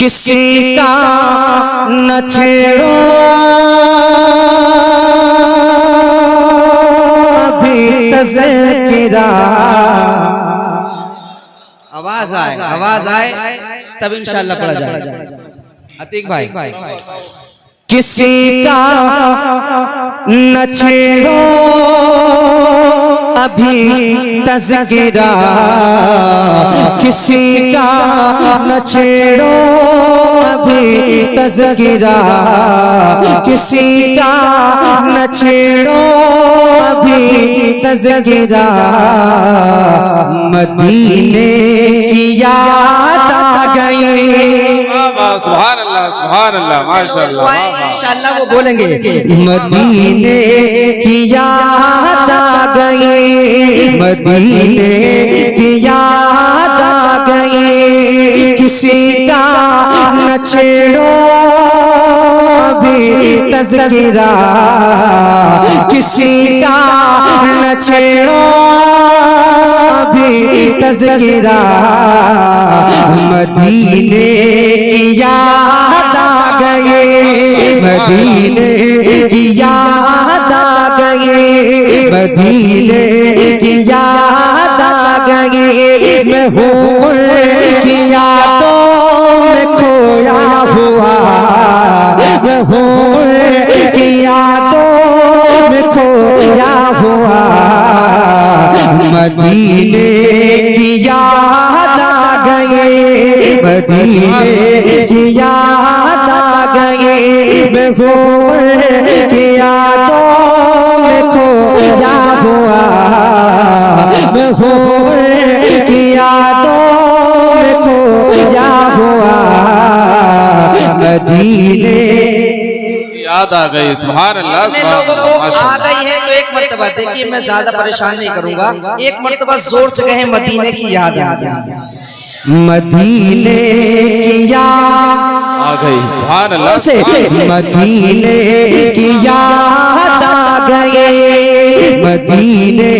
किसी का न छेड़ो अभी तज़किरा। आवाज आए तब इंशाअल्लाह पढ़ा जाएगा। अतीक भाई, किसी का न छेड़ो अभी तज़किरा, किसी का न छेड़ो अभी तज़किरा, किसी का न छेड़ो अभी तज़किरा। मदीने की याद आ गई। सुभान अल्लाह माशाअल्लाह। इंशाअल्लाह वो बोलेंगे मदीने की याद आ गई, मदीने की याद आ गई। किसी का न छेड़ो अभी तज़किरा, किसी का न छेड़ो अभी तज़किरा। मदीने की याद आ गई, मदीने की याद आ गई, मदीने की याद आ गई। मैं हूँ की यादों में खोया हुआ, मैं हूँ की यादों में खोया हुआ। मदीने की याद आ गई, मदीने की याद आ गई। मैं हूँ की यादों में खोया हुआ, मैं हूँ की यादों में खोया हुआ। मदीने याद आ गई। सुभान अल्लाह। लोगों को आ गई है तो एक मर्तबा, देखिए मैं ज्यादा परेशान नहीं करूंगा, एक मर्तबा जोर से कहें मदीने की याद आ गई, मदीने की याद आ गई। सुभान अल्लाह से मदीने की याद आ गई, मदीने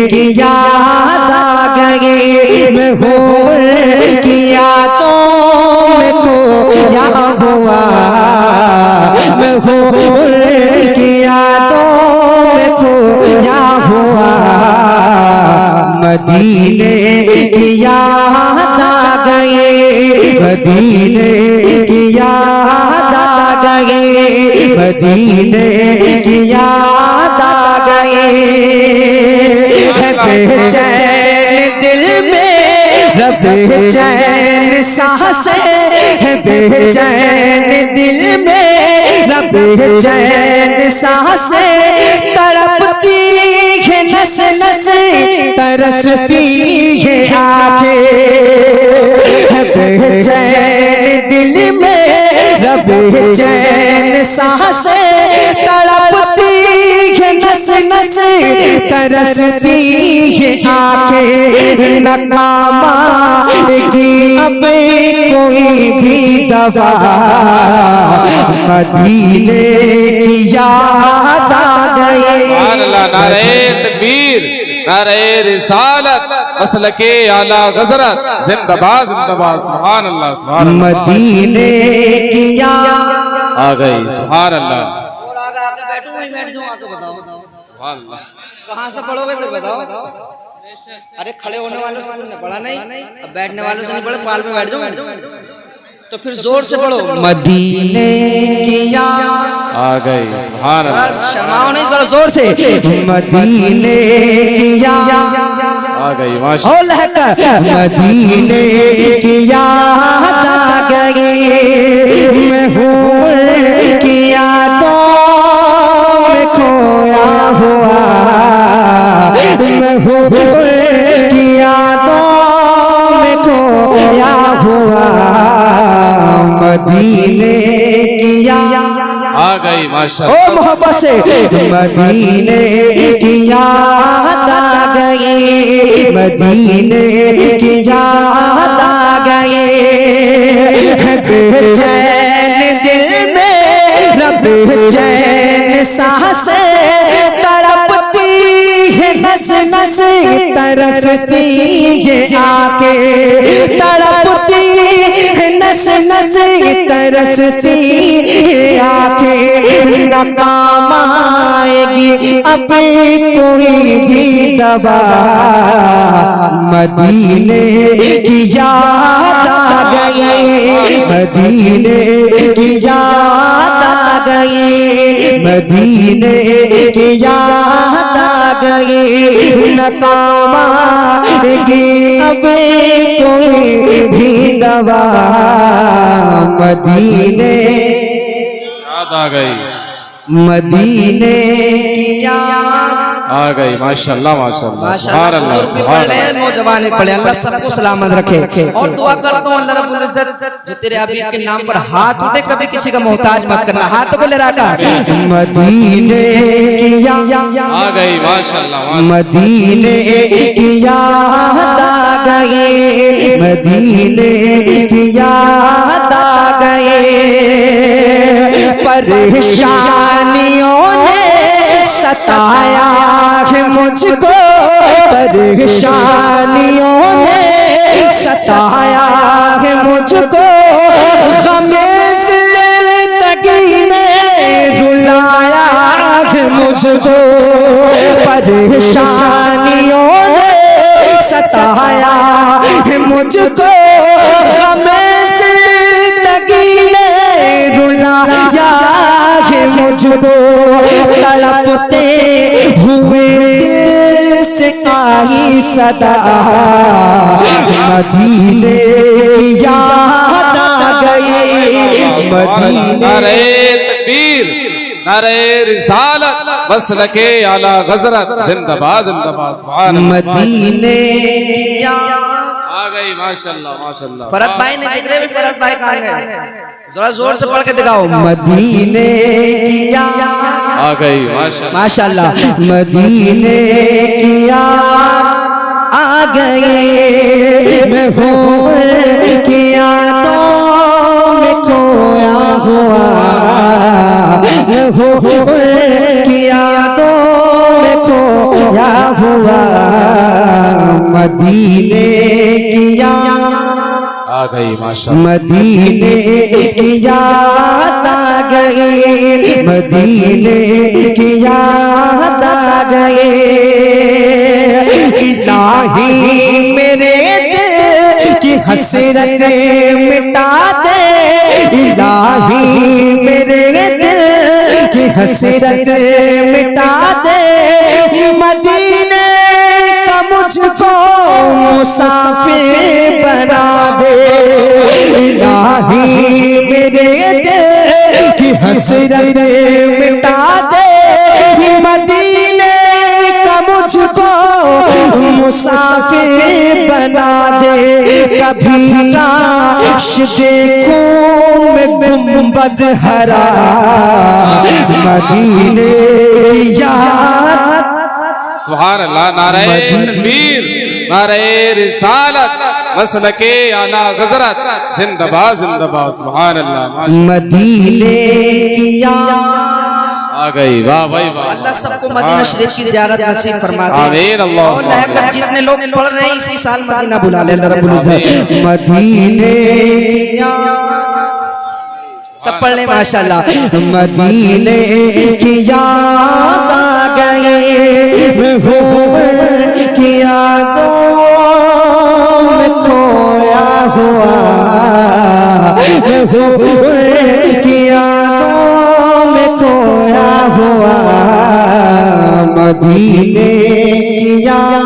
की याद आ गई। मैं हूँ की यादों में खोया हुआ, मैं हूँ की यादों में खोया हुआ। मदीने की याद आ गई, मदीने की याद आ गई, मदीने की याद आ गई। है बेचैन दिल में बेचैन सांसें, है बेचैन दिल में बेचैन सांसें। तड़पती है नस नस, तरसती है आंखें, है बेचैन दिल में बेचैन सांसें। तड़पती है नस नस, तरसती है आंखें। नकामा की अब कोई भी दवा, मदीने की याद आ गई। नारे तकबीर, नारे रिसालत, मसलके आला गजरत, जिंदाबाद जिंदाबाद। सुभान अल्लाह सुभान अल्लाह। मदीने की याद आ गई। सुभान अल्लाह। और आगे बैठो, वहीं बैठ जाओ, आके बताओ सुभान अल्लाह। कहाँ से पढ़ोगे फिर बताओ। अरे खड़े होने वालों से तुमने पढ़ा नहीं, अब बैठने वालों से नहीं पढ़े, पाल में बैठ जाओ। तो फिर जोर से पढ़ो मदीने की याद आ गई। सुभान अल्लाह। शर्माओ नहीं, जरा जोर से मदीने की याद आ गई। माशाअल्लाह। मदीने की याद आ गई। मैं हूँ की यादों में खोया हुआ, मैं हूँ की यादों में खोया हुआ। मदीने की याद आ गई। माशाअल्लाह। ओ मोहब्बत से मदीने की याद आ गई, मदीने की याद आ गई। बेचैन दिल में बेचैन सांसें, तड़पती है नस नस, तरसती ये आके। तड़पती है नस नस, से तरसती आंखें न काम आएगी अब कोई भी दवा। मदीने की याद आ गई, मदीने की याद आ गई, मदीने की याद आ गई। न काम आएगी अब कोई भी दवा। मदीने याद आ गई, मदीने की याद आ गई। माशाल्लाह माशाल्लाह माशाल्लाह। नौजवान पढ़े, अल्लाह सबको सलामत रखे। और दुआ करता हूँ अल्लाह रब्बुल इज्जत जो तेरे हबीब के नाम पर हाथ उठे कभी किसी का मोहताज मत करना। हाथ को ले रखा। मदीने की याद आ गई माशाल्लाह, मदीने की याद आ गई, मदीने की याद आ गई। परेशानियों ने सताया है मुझको, परेशानियों ने सताया है मुझको। गमे ज़िंदगी ने रुलाया है मुझको, परेशानियों ने सताया है मुझको। गमे ज़िंदगी ने रुलाया है मुझको। तड़पते हुए दिल से आई सदा, मदीने की याद आ गई, मदीने। नारे तकबीर, नारे रिसालत, मसलके आला गजरत, जिंदाबाद जिंदाबाद सुभान अल्लाह। मदीने की याद आ गई माशाल्लाह माशाल्लाह। फरत भाई ने जिक्र भी, फरत भाई कहाँ गए? जरा जोर से पढ़ के दिखाओ। मदीने की याद आ गई माशाल्लाह माशाल्लाह। मदीने की याद आ गई, मैं हूँ की यादों में खोया हुआ, मैं हूँ की यादों में खोया हुआ। मदीने की याद आ गई माशाल्लाह, मदीने की याद आ गई, मदीने की याद आ गई। इलाही मेरे दिल की हसरत मिटा दे, इलाही मेरे दिल की हसरत मिटा दे। मदीने का मुझको मुसाफिर बना दे, इलाही मेरे दिल की हसरत मिटा दे। मदीने का मुझको मुसाफिर बना दे। कभी काश देखूं मैं गुंबद हरा, मदीने याद। सुभान अल्लाह। नारे तकबीर, नारे रिसालत, मसलके आला गजरत, जिंदाबाद जिंदाबाद सुभान अल्लाह। मदीने की याद आ गई, वाह भाई वाह। अल्लाह सबको मदीना शरीफ की ज़ियारत नसीब फरमा दे। आमीन अल्लाह। और लहकर जितने लोग पढ़ रहे हैं इसी साल मदीना बुला ले अल्लाह रब्बुल इज्जत। मदीने की याद सब पढ़ ले माशाल्लाह। मदीने की याद आ गई, मैं हूँ की यादों में खोया हुआ, मैं हूँ की यादों में खोया हुआ। मदीने की याद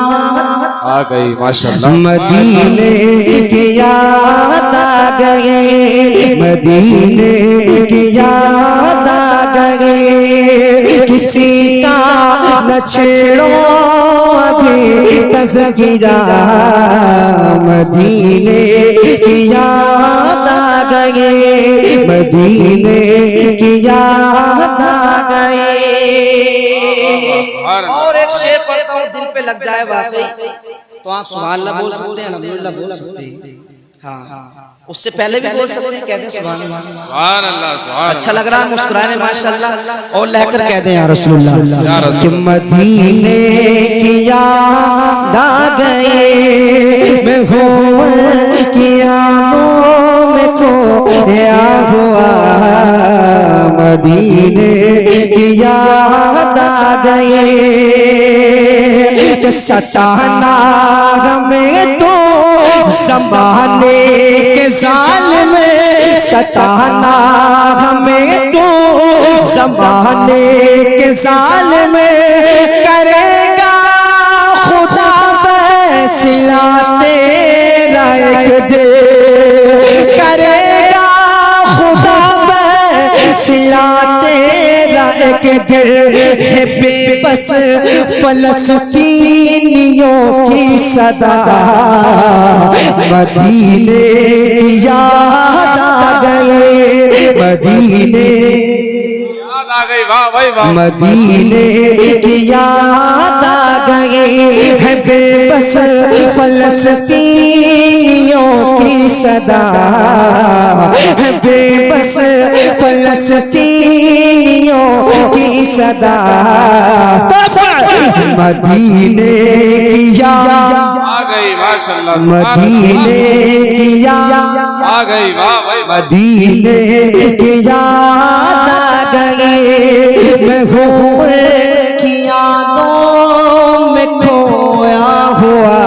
आ गई माशाल्लाह, मदीने की याद आ गई, मदीने की याद आ गई। किसी का न छेड़ो अभी तज़किरा, मदीने की याद आ गई, मदीने की याद आ गई। और एक शेर पढ़ता हूँ दिल पे लग जाए वाकई, तो आप सुभान अल्लाह बोल सकते हैं, अल्हम्दुलिल्लाह बोल सकते हैं। हाँ, उससे पहले भी बोल सकते हैं, कहते हैं सुभान अल्लाह। सुभान अल्लाह सुभान। अच्छा लग रहा है मुस्कुराने माशाल्लाह। और लहकर कहते हैं या रसूलुल्लाह, या रसूल। कि मदीने की याद आ गई, मैं हूँ की यादों में खोया हुआ मदीने की याद आ गई कि सताना हमें तो ज़माने के ज़ालिम में, सताना हमें तो ज़माने के ज़ालिम में, करेगा खुदा फैसला तेरा एक दिन, करेगा खुदा फैसला तेरा एक दिन। है बेबस फलस्तीनियों की सदा मदीने की याद आ गए, मदीने याद आ गई, वाह भाई वाह। मदीने की याद आ गई है बेबस फलस्तीनियों की सदा, है बेबस फलस्तीनियों की सदा। मदीने की याद आ गई माशाल्लाह, मदीने की याद आ गई, वाह भाई। मदीने की याद आ गई, मैं हूँ की यादों में खोया हुआ,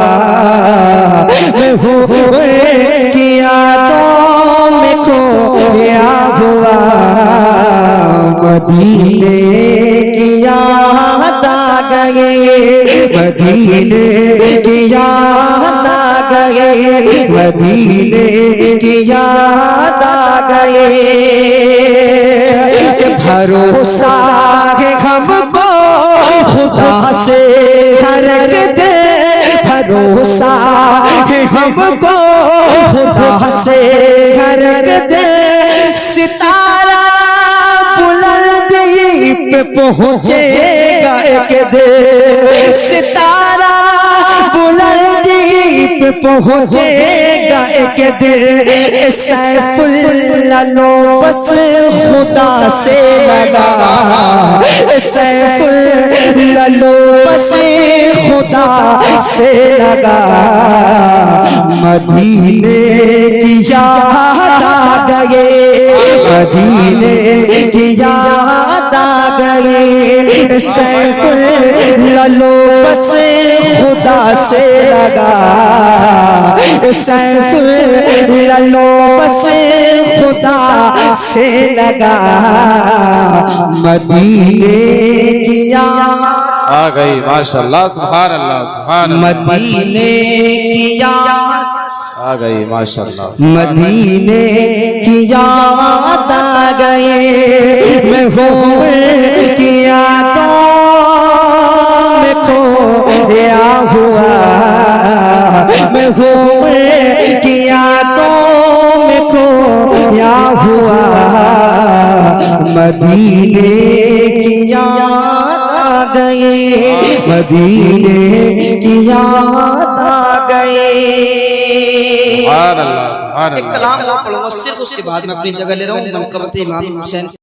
मैं हूँ की यादों में खोया हुआ मदीने की याद आ गई, मदीने की याद आ गई, मदीने की याद आ गई। भरोसा है हमको खुदा से हर दे, भरोसा है हमको खुदा से हर दे। सितारा बुलंदी पे पहुँचेगा एक दिन, सितारा बुलंदी पे पहुँचेगा एक दिन। सैफुल्लाह लो बस खुदा से लगा, सैफुल्लाह लो बस खुदा से लगा। मदीने की याद आ गई, मदीने की याद आ गई। सैफुल्लाह लो बस खुदा से लगा, सैफुल्लाह लो बस खुदा से लगा। मदीने की याद आ गई माशाल्लाह, सुभान अल्लाह, सुभान अल्लाह। मदीने की याद आ गई माशाल्लाह, मदीने की याद आ गई, मैं हूँ की यादों में खोया हुआ, मैं हूँ की यादों में खोया हुआ मदीने की याद आ गई, मदीने की याद आ गई। सुभान अल्लाह, सुभान एक अल्लाह। कलाम और पढ़ूंगा सिर्फ, उसके बाद मैं अपनी जगह ले रहा हूँ। मनक़बत इमाम हुसैन।